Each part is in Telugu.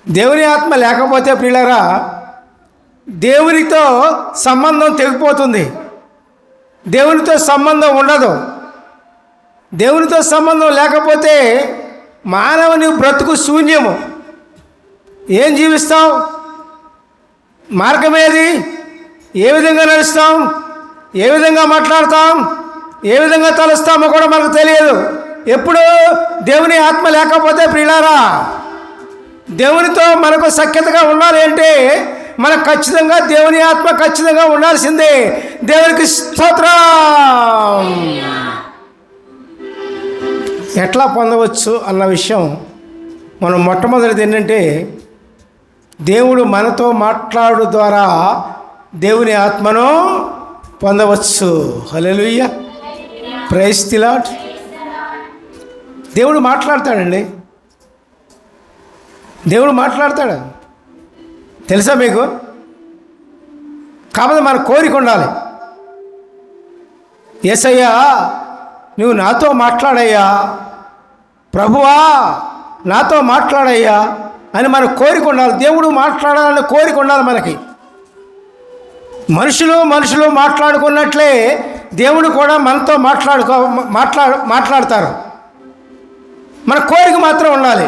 దేవుని ఆత్మ లేకపోతే ప్రియులారా దేవునితో సంబంధం తెగిపోతుంది, దేవునితో సంబంధం ఉండదు. దేవునితో సంబంధం లేకపోతే మానవుని బ్రతుకు శూన్యము. ఏం జీవిస్తాం? మార్గం ఏది? ఏ విధంగా నడుస్తాం? ఏ విధంగా మాట్లాడతాం? ఏ విధంగా తలుస్తామో కూడా మనకు తెలియదు. ఎప్పుడు దేవుని ఆత్మ లేకపోతే ప్రియులారా దేవునితో మనకు సఖ్యతగా ఉండాలి అంటే మనకు ఖచ్చితంగా దేవుని ఆత్మ ఖచ్చితంగా ఉండాల్సిందే. దేవునికి స్తోత్రం. ఎట్లా పొందవచ్చు అన్న విషయం మనం మొట్టమొదటిది ఏంటంటే దేవుడు మనతో మాట్లాడు ద్వారా దేవుని ఆత్మను పొందవచ్చు. హల్లెలూయా, ప్రైజ్ ది లార్డ్. దేవుడు మాట్లాడతాడండి, దేవుడు మాట్లాడతాడు, తెలుసా మీకు? కాకపోతే మన కోరిక ఉండాలి. యేసయ్యా నువ్వు నాతో మాట్లాడయ్యా, ప్రభువా నాతో మాట్లాడయ్యా అని మన కోరిక ఉండాలి. దేవుడు మాట్లాడాలని కోరిక ఉండాలి మనకి. మనుషులు మాట్లాడుకున్నట్లే దేవుడు కూడా మనతో మాట్లాడతారు. మన కోరిక మాత్రం ఉండాలి.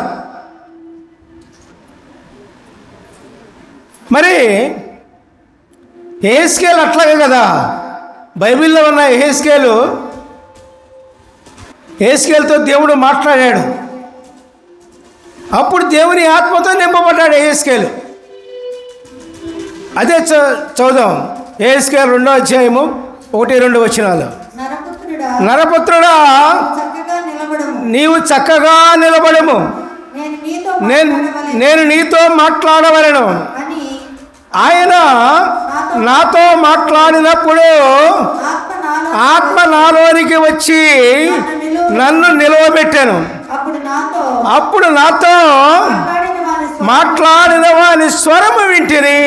మరి యెహెజ్కేలు అట్లాగే కదా, బైబిల్లో ఉన్న యెహెజ్కేలుతో దేవుడు మాట్లాడాడు. అప్పుడు దేవుని ఆత్మతో నింపబడ్డాడు యెహెజ్కేలు. అదే చదువుదాం. యెహెజ్కేలు 2వ అధ్యాయము 1-2 వచనాలు. నరపుత్రుడా నీవు చక్కగా నిలబడము, నేను నీతో మాట్లాడవలను. ఆయన నాతో మాట్లాడినప్పుడు ఆత్మ నాలోనికి వచ్చి నన్ను నిలవబెట్టాను. అప్పుడు నాతో మాట్లాడిన వాని స్వరము వింటిని.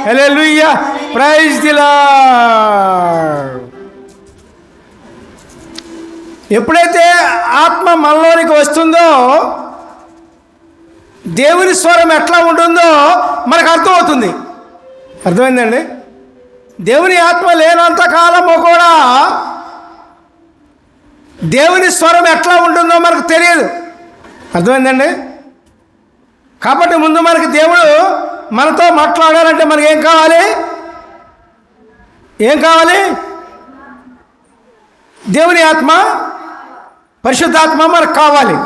హల్లెలూయా, ప్రైజ్ ది లార్డ్. ఎప్పుడైతే ఆత్మ మనలోనికి వస్తుందో దేవుని స్వరం ఎట్లా ఉంటుందో మనకు అర్థమవుతుంది. అర్థమైందండి? దేవుని ఆత్మ లేనంత కాలము కూడా దేవుని స్వరం ఎట్లా ఉంటుందో మనకు తెలియదు. అర్థమైందండి? కాబట్టి ముందు మనకి దేవుడు మనతో మాట్లాడాలంటే మనకి ఏం కావాలి? దేవుని ఆత్మ, పరిశుద్ధాత్మ మనకు కావాలి.